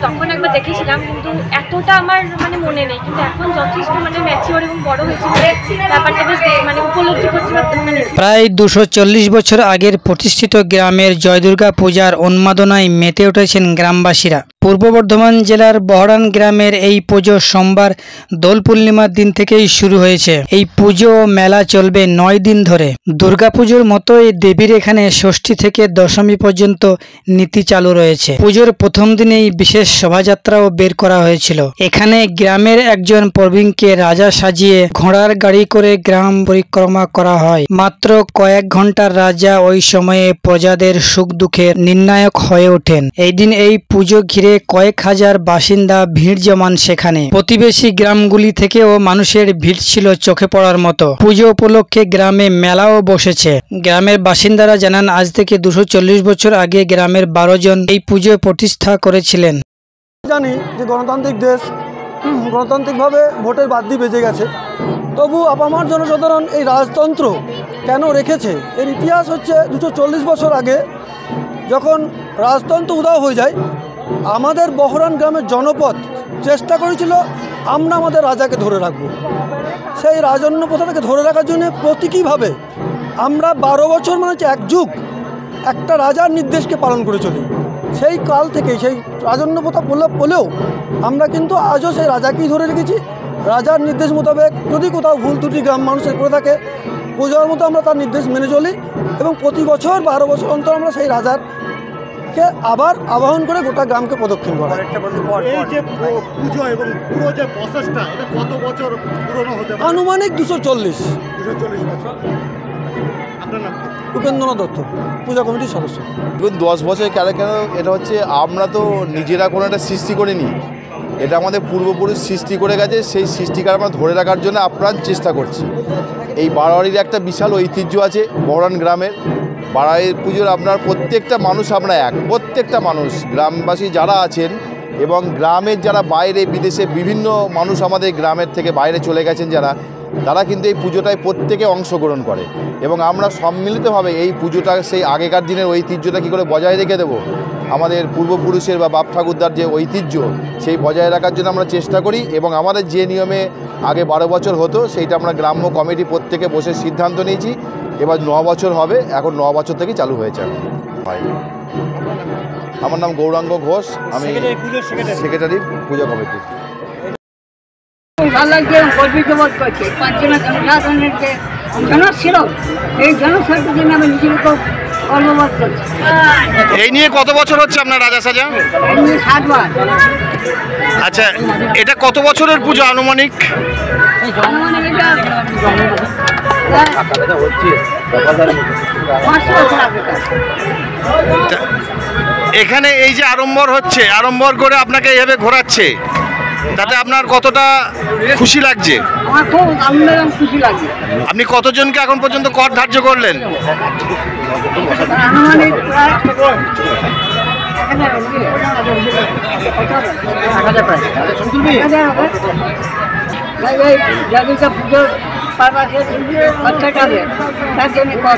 তখন একবার দেখেছিলাম, কিন্তু এতটা আমার মানে মনে নেই। কিন্তু এখন যথেষ্ট মানে ম্যাচিওর এবং বড় হয়েছে, ব্যাপারটা বেশ মানে উপলব্ধি করতে পারতাম। মানে প্রায় 240 বছর আগের প্রতিষ্ঠিত গ্রামের জয়দুর্গা পূজার উন্মাদনায় মেতে উঠেছেন গ্রামবাসীরা। পূর্ব বর্ধমান জেলার বহরান গ্রামের এই পুজো সোমবার দোল পূর্ণিমার দিন থেকেই শুরু হয়েছে। এই পুজো ও মেলা চলবে 9 দিন ধরে। দুর্গাপুজোর মতোই দেবীর এখানে ষষ্ঠী থেকে দশমী পর্যন্ত নীতি চালু রয়েছে। পুজোর প্রথম দিনেই বিশেষ শোভাযাত্রাও বের করা হয়েছিল। এখানে গ্রামের একজন প্রবীণকে রাজা সাজিয়ে ঘোড়ার গাড়ি করে গ্রাম পরিক্রমা করা হয়। মাত্র কয়েক ঘন্টার রাজা ওই সময়ে প্রজাদের সুখ দুঃখের নির্ণায়ক হয়ে ওঠেন। এই দিন এই পুজো ঘিরে কয়েক হাজার বাসিন্দা ভিড় জমান সেখানে। প্রতিবেশী গ্রামগুলি থেকেও মানুষের ভিড় ছিল চোখে পড়ার মতো। পুজো উপলক্ষে গ্রামে মেলাও বসেছে। গ্রামের বাসিন্দারা জানান, আজ থেকে 240 বছর আগে গ্রামের 12 জন এই পুজো প্রতিষ্ঠা করেছিলেন। জানি যে গণতান্ত্রিক দেশ, গণতান্ত্রিকভাবে ভোটের বাদ্যি বেজে গেছে, তবু আপামর জনসাধারণ এই রাজতন্ত্র কেন রেখেছে এর ইতিহাস হচ্ছে 240 বছর আগে যখন রাজতন্ত্র উধাও হয়ে যায়, আমাদের বহরান গ্রামের জনপদ চেষ্টা করেছিল আমরা আমাদের রাজাকে ধরে রাখব। সেই রাজন্য প্রথাটাকে ধরে রাখার জন্য প্রতীকীভাবে আমরা 12 বছর মানে হচ্ছে এক যুগ একটা রাজার নির্দেশকে পালন করে চলি। সেই কাল থেকে সেই রাজন্য প্রথা বলেও আমরা কিন্তু আজও সেই রাজাকেই ধরে রেখেছি। রাজার নির্দেশ মোতাবেক যদি কোথাও ভুল ত্রুটি গ্রাম মানুষের করে থাকে, পূজার মতো আমরা তার নির্দেশ মেনে চলি এবং প্রতি বছর 12 বছর অন্তর আমরা সেই রাজারকে আবার আবাহন করে গোটা গ্রামকে প্রদক্ষিণ করা। আনুমানিক 240 বছর। উপেন্দ্রনাথ দত্ত, পূজা কমিটির সদস্য। 10 বছর কেন এটা হচ্ছে আমরা তো নিজেরা কোনো একটা সৃষ্টি করিনি, এটা আমাদের পূর্বপুরুষ সৃষ্টি করে গেছে। সেই সৃষ্টিকার আমরা ধরে রাখার জন্য আপ্রাণ চেষ্টা করছি। এই বারোয়ারির একটা বিশাল ঐতিহ্য আছে বহরান গ্রামের। বারোয়ারি পুজোর আপনার প্রত্যেকটা মানুষ আমরা এক, প্রত্যেকটা মানুষ গ্রামবাসী যারা আছেন এবং গ্রামের যারা বাইরে বিদেশে বিভিন্ন মানুষ আমাদের গ্রামের থেকে বাইরে চলে গেছেন যারা, তারা কিন্তু এই পুজোটায় প্রত্যেকে অংশগ্রহণ করে এবং আমরা সম্মিলিতভাবে এই পুজোটা সেই আগেকার দিনের ঐতিহ্যটা কী করে বজায় রেখে দেবো, আমাদের পূর্বপুরুষের বা বাপ ঠাকুরদার যে ঐতিহ্য সেই বজায় রাখার জন্য আমরা চেষ্টা করি। এবং আমাদের যে নিয়মে আগে 12 বছর হতো সেইটা আমরা গ্রাম্য কমিটি প্রত্যেকে বসে সিদ্ধান্ত নিয়েছি, এবার 9 বছর হবে। এখন 9 বছর থেকেই চালু হয়েছে। আমার নাম গৌরাঙ্গ ঘোষ, আমি সেক্রেটারি পূজা কমিটির। ভালো লাগছে, গর্বিত বোধ করছে। পাঁচজনের জনসাধারণের যে জনক ছিল, এই জনসাধারণের জন্য আমি নিজেকে খুব গর্ববোধ করছি। এই নিয়ে কত বছর হচ্ছে আপনার রাজা সাজা? এই নিয়ে 7 বার। আচ্ছা, এটা কত বছরের পুজো আনুমানিক? আনুমানিক এটা 500 বছর আগে। এখানে এই যে আড়ম্বর হচ্ছে, আড়ম্বর করে আপনাকে এইভাবে ঘোরাচ্ছে, তাতে আপনার কতটা খুশি লাগছে? আমার খুব আনন্দ এবং খুশি লাগছে। আপনি কতজনকে এখন পর্যন্ত কর ধার্য করলেন? আনুমানিক প্রায় 1000 পুজোর পারপাসে খরচাটা হবে, তার জন্য কর।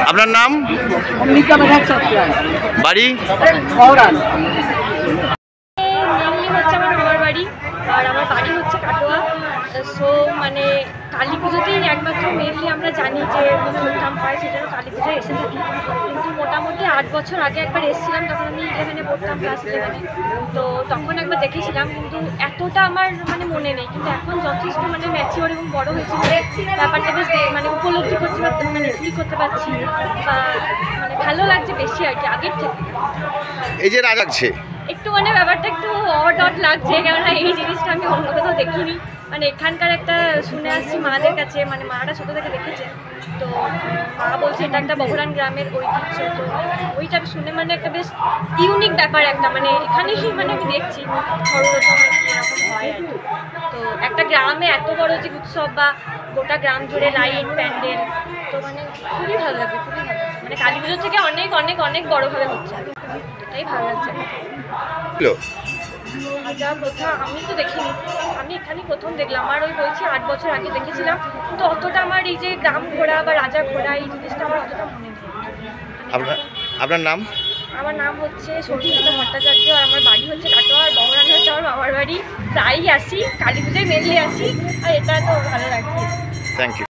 আপনার নাম? অম্বিকা বাজার চট্টগ্রাম, বাড়ি বহরান। মেনলি হচ্ছে আমার মামার বাড়ি, আর আমার বাড়ি হচ্ছে কাটোয়া। সো মানে কালী পুজোতেই একমাত্র মেনলি আমরা জানি যে ধুমধাম হয়, সেজন্য কালী পুজোয় এসে থাকি। কিন্তু মোটামুটি 8 বছর আগে একবার এসেছিলাম, তখন আমি 11-এ পড়তাম, ক্লাস 11-এ। তো তখন একবার দেখেছিলাম, কিন্তু এতটা আমার মানে মনে নেই। কিন্তু এখন যথেষ্ট মানে ম্যাচিওর এবং বড় হয়েছে, ব্যাপারটা বেশ মানে উপলব্ধি করতে পারতাম, মানে ফিল করতে পারছি, বা মানে ভালো লাগছে বেশি আর কি আগের থেকে। এই যে রাজা লাগছে একটু মানে ব্যাপারটা একটু অড লাগছে, কেননা এই জিনিসটা আমি অন্য কোথাও দেখিনি। মানে এখানকার একটা শুনে আসছি মাদের কাছে, মানে মারা ছোটো থেকে দেখেছে, তো মা বলছে এটা একটা বহরান গ্রামের ঐতিহ্য। তো ওইটা শুনে মানে একটা বেশ ইউনিক ব্যাপার একটা, মানে এখানেই মানে আমি দেখছি সর্বপ্রথম এরকম হয়। তো একটা গ্রামে এত বড় যে উৎসব বা গোটা গ্রাম জুড়ে লাইট প্যান্ডেল, তো মানে খুবই ভালো লাগে, খুবই ভালো লাগছে। মানে কালী পুজোর থেকে অনেক অনেক অনেক বড়োভাবে হচ্ছে, এটাই ভালো লাগছে। রাজা প্রথা আমি তো দেখিনি, আমি এখানেই প্রথম দেখলাম। আর ওই বলছি 8 বছর আগে দেখেছিলাম, কিন্তু অতটা আমার এই যে গ্রাম ঘোরা বা রাজা ঘোরা এই জিনিসটা আমার অতটা মনে নেই। আপনার নাম? আমার নাম হচ্ছে সরস্বতী ভট্টাচার্য, আর আমার বাড়ি হচ্ছে কাটোয়া, আর বহরান হচ্ছে আমার বাবার বাড়ি। প্রায়ই আসি, কালী পুজোয় মেনলি আসি, আর এটা তো ভালো লাগছে। Thank you.